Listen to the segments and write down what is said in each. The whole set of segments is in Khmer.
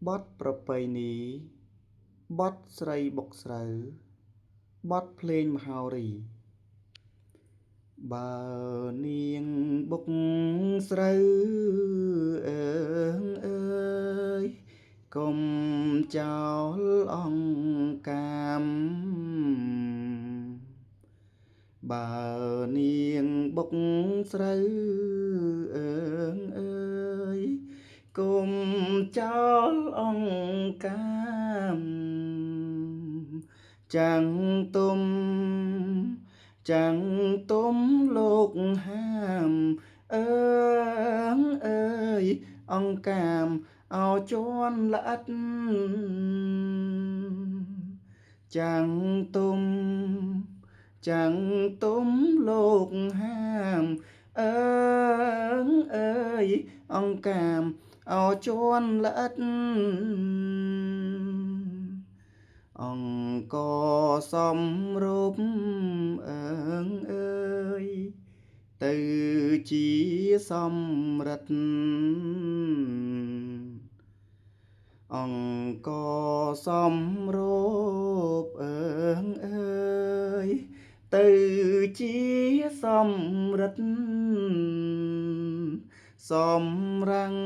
បទប្រពៃណីបទស្រីបុកស្រូវបទភ្លេងមហោរីបើនាងបុកស្រូវអើងអើយកុំចោលអង្កាមបើនាងបុកស្រូវអើងអើយកុំចោលអង្កាមចាំងទុំចាំងទុំលោកហាមអើងអើយអង្កាមអោជន់ល្អិតចាំងទុំចាំងទុំលោកហាមអើងអើយអង្កាមអោជន់ល្អិតអង្គសំរូបអើងអើយទៅជាសំរិទ្ធអង្គសំរូបអើងអើយទៅជាសំរិទ្ធសំរាំង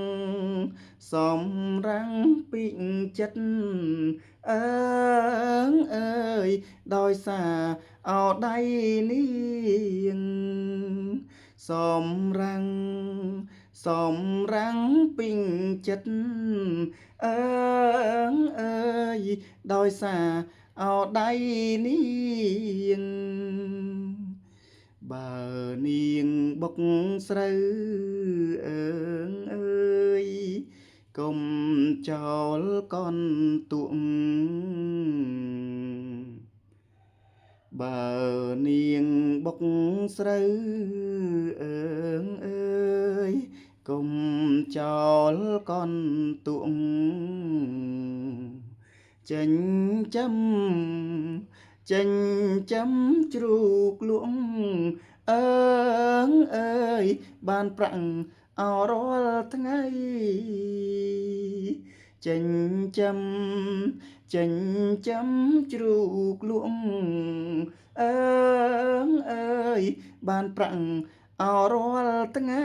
សំរាំងពីចិត្តអើងអើយដោយសារអោដៃនាងសំរាំងសំរាំងពីចិត្តអើងអើយដោយសារអោដៃនាងបើនាងបុកស្រូវអើងអើយកុំចោលកន្ទួងបើនាងបុកស្រូវអើងអើយកុំចោលកន្ទួងចិញ្ចឹមចិញ្ចឹមជ្រូកលក់អើងអើយបានប្រាក់អោរាល់ថ្ងៃចិញ្ចឹមចិញ្ចឹមជ្រូកលក់អើងអើយបានប្រាក់អោរាល់ថ្ងៃ